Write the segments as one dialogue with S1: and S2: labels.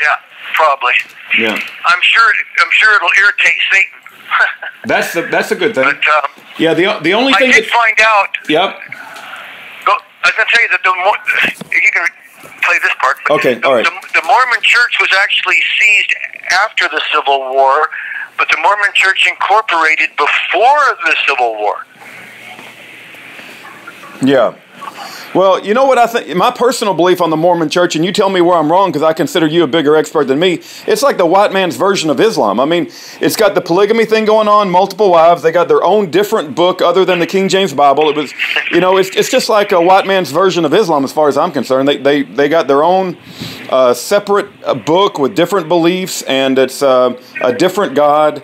S1: Yeah, probably.
S2: Yeah.
S1: I'm sure it'll irritate Satan.
S2: That's a good thing.
S1: But,
S2: yeah, the only thing
S1: I did find out.
S2: Yep.
S1: I was going to tell you that you can play this part. But
S2: okay, all right.
S1: The Mormon Church was actually seized after the Civil War, but the Mormon Church incorporated before the Civil War.
S2: Yeah. Well, you know what I think, my personal belief on the Mormon Church, and you tell me where I'm wrong because I consider you a bigger expert than me, it's like the white man's version of Islam. I mean, it's got the polygamy thing going on, multiple wives, they got their own different book other than the King James Bible. It was, you know, it's just like a white man's version of Islam as far as I'm concerned. They got their own separate book with different beliefs, and it's a different God.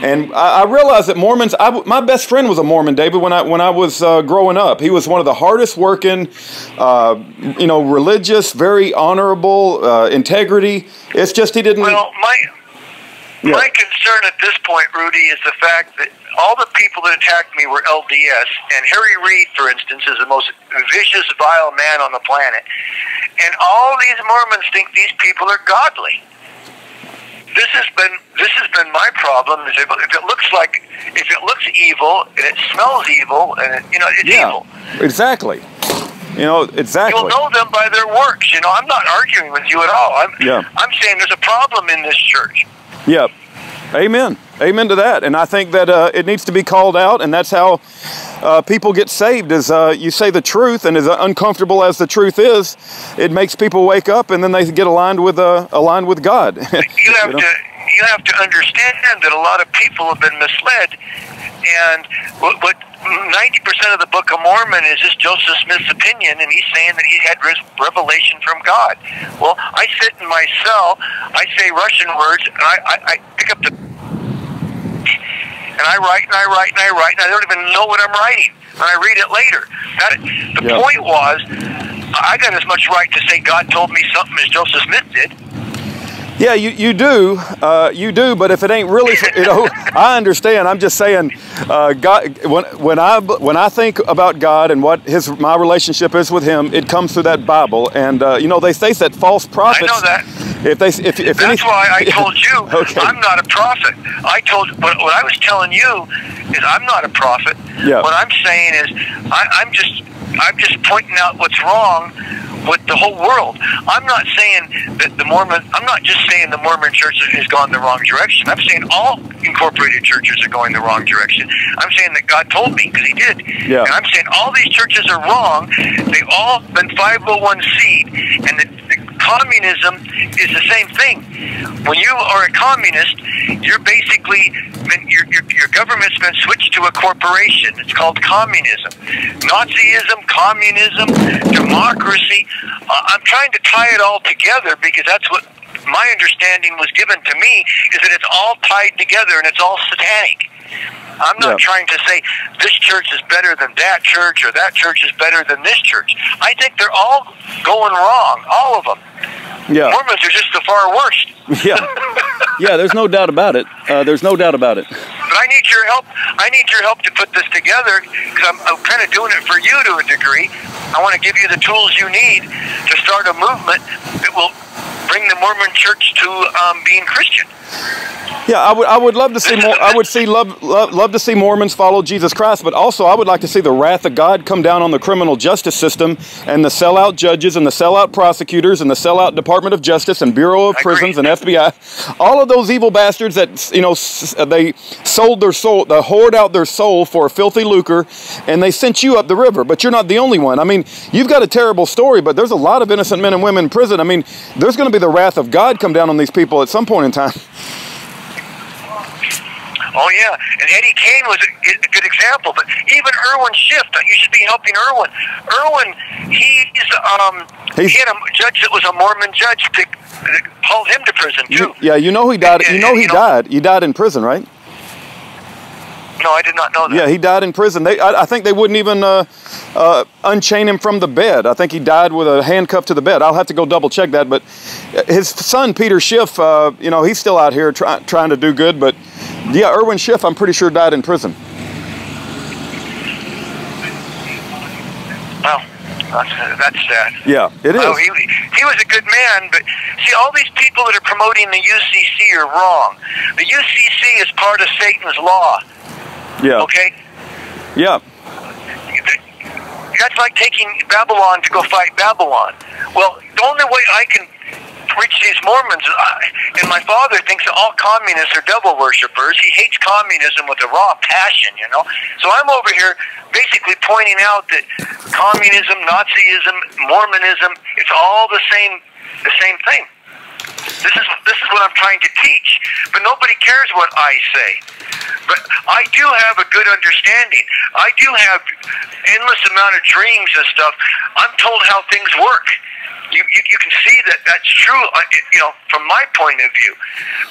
S2: And I realized that Mormons, my best friend was a Mormon, David, when I was growing up. He was one of the hardest working, you know, religious, very honorable, integrity. It's just he didn't...
S1: Well, my concern at this point, Rudy, is the fact that all the people that attacked me were LDS, and Harry Reid, for instance, is the most vicious, vile man on the planet. And all these Mormons think these people are godly. This has been my problem. Is if it looks evil and it smells evil and it's evil.
S2: Exactly. You know, exactly.
S1: You'll know them by their works. You know, I'm not arguing with you at all. I'm saying there's a problem in this church.
S2: Yeah. Amen. Amen to that. And I think that it needs to be called out, and that's how people get saved, is you say the truth, and as uncomfortable as the truth is, it makes people wake up, and then they get aligned with God.
S1: You have to understand that a lot of people have been misled, and what 90% of the Book of Mormon is just Joseph Smith's opinion, and he's saying that he had revelation from God. Well, I sit in my cell, I say Russian words, and I pick up and I write and I write and I write, and I don't even know what I'm writing, and I read it later. The point was, I got as much right to say God told me something as Joseph Smith did.
S2: Yeah, you do, but if it ain't really, you know, I understand. I'm just saying, God. When I think about God and what my relationship is with Him, it comes through that Bible. And you know, they say that false prophets.
S1: I know that. That's why I told you okay. I'm not a prophet. What I was telling you is I'm not a prophet.
S2: Yeah.
S1: What I'm saying is I'm just pointing out what's wrong with the whole world. I'm not saying that I'm not just saying the Mormon church has gone the wrong direction. I'm saying all incorporated churches are going the wrong direction. I'm saying that God told me, because He did.
S2: Yeah.
S1: And I'm saying all these churches are wrong. They've all been 501c, and the communism is the same thing. When you are a communist, you're basically, your government's been switched to a corporation. It's called communism. Nazism, communism, democracy. I'm trying to tie it all together, because that's what my understanding was given to me, is that it's all tied together and it's all satanic. I'm not trying to say this church is better than that church, or that church is better than this church. I think they're all going wrong, all of them.
S2: Yeah.
S1: Mormons are just the far worst.
S2: Yeah. Yeah, there's no doubt about it. There's no doubt about it.
S1: But I need your help. I need your help to put this together, because I'm kind of doing it for you to a degree. I want to give you the tools you need to start a movement that will bring the Mormon church to being Christian.
S2: Yeah, I would love to see more. I would love to see Mormons follow Jesus Christ, but also I would like to see the wrath of God come down on the criminal justice system and the sellout judges and the sellout prosecutors and the sellout Department of Justice and Bureau of Prisons and FBI. All of those evil bastards that, you know, they sold their soul, they hoard out their soul for a filthy lucre, and they sent you up the river. But you're not the only one. I mean, you've got a terrible story, but there's a lot of innocent men and women in prison. I mean, there's going to be the wrath of God come down on these people at some point in time.
S1: Oh, yeah, and Eddie Kane was a good example, but even Irwin Schiff, you should be helping Irwin. Irwin, he had a judge that was a Mormon judge that hauled him to prison, too.
S2: You know he died. He died in prison, right?
S1: No, I did not know that.
S2: Yeah, he died in prison. I think they wouldn't even unchain him from the bed. I think he died with a handcuff to the bed. I'll have to go double check that. But his son, Peter Schiff, you know, he's still out here trying to do good. But yeah, Irwin Schiff, I'm pretty sure died in prison.
S1: Well, That's sad.
S2: Yeah, it is.
S1: He was a good man, but see, all these people that are promoting the UCC are wrong. The UCC is part of Satan's law.
S2: Yeah.
S1: Okay?
S2: Yeah.
S1: That's like taking Babylon to go fight Babylon. Well, the only way I can reach these Mormons, and my father thinks that all communists are devil worshippers. He hates communism with a raw passion, you know. So I'm over here basically pointing out that communism, Nazism, Mormonism, it's all the same thing. This is what I'm trying to teach, but nobody cares what I say. But I do have a good understanding. I do have endless amount of dreams and stuff. I'm told how things work. You can see that that's true, you know, from my point of view.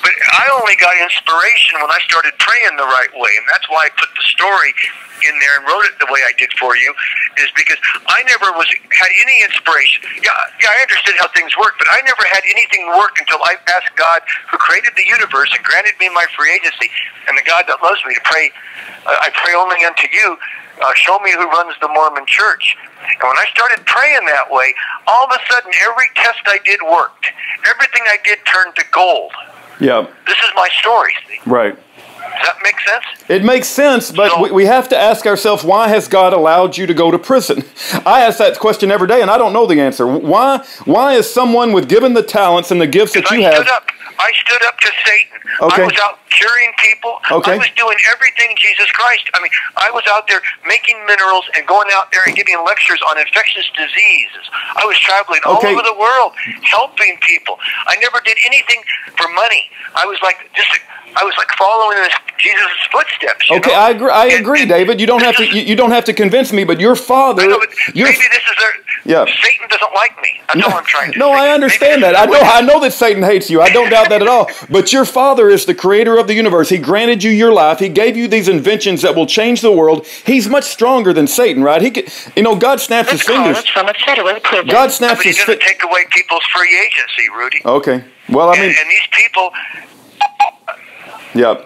S1: But I only got inspiration when I started praying the right way, and that's why I put the story in there and wrote it the way I did for you, is because I never had any inspiration. Yeah, I understood how things work, but I never had anything work until I asked God, who created the universe and granted me my free agency, and the God that loves me, to pray. I pray only unto you. Show me who runs the Mormon church. And when I started praying that way, all of a sudden every test I did worked. Everything I did turned to gold.
S2: Yeah.
S1: This is my story. See?
S2: Right.
S1: Does that make sense?
S2: It makes sense, but
S1: So,
S2: we have to ask ourselves, why has God allowed you to go to prison? I ask that question every day, and I don't know the answer. Why is someone with given the talents and the gifts that you have...
S1: I stood up to Satan.
S2: Okay.
S1: I was out curing people.
S2: Okay.
S1: I was doing everything Jesus Christ. I mean, I was out there making minerals and going out there and giving lectures on infectious diseases. I was traveling all over the world, helping people. I never did anything for money. I was like following Jesus' footsteps. You know?
S2: I agree, David. You don't have to convince me, but your father.
S1: I know, but maybe this is Satan doesn't like me. That's all I'm trying to say.
S2: No, I understand that. I know that Satan hates you. I don't doubt that at all. But your father is the creator of the universe. He granted you your life. He gave you these inventions that will change the world. He's much stronger than Satan, right? God snaps his fingers. God snaps his fingers.
S1: He doesn't take away people's free agency, Rudy.
S2: Okay. Well, I mean,
S1: and these people.
S2: Yeah.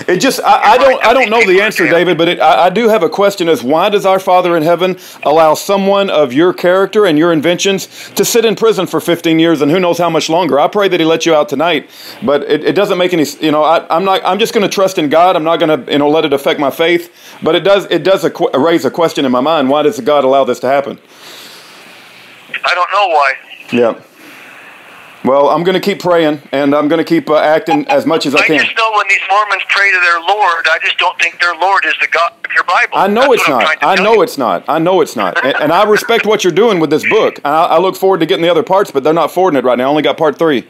S2: It just, I don't know the answer, David, but I do have a question as why does our Father in heaven allow someone of your character and your inventions to sit in prison for 15 years and who knows how much longer? I pray that he lets you out tonight, but it doesn't make any, I'm just going to trust in God. I'm not going to, let it affect my faith, but it does raise a question in my mind. Why does God allow this to happen?
S1: I don't know why.
S2: Yeah. Well, I'm going to keep praying, and I'm going to keep acting as much as I can.
S1: I just know when these Mormons pray to their Lord, I just don't think their Lord is the God of your Bible.
S2: I know it's not. I know it's not. I know it's not. And I respect what you're doing with this book. I look forward to getting the other parts, but they're not forwarding it right now. I only got part 3.
S1: Okay,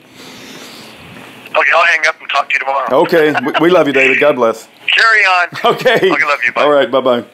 S1: I'll hang up and talk to you tomorrow.
S2: Okay. We love you, David. God bless.
S1: Carry on.
S2: Okay.
S1: I love you. Bye.
S2: All right. Bye-bye.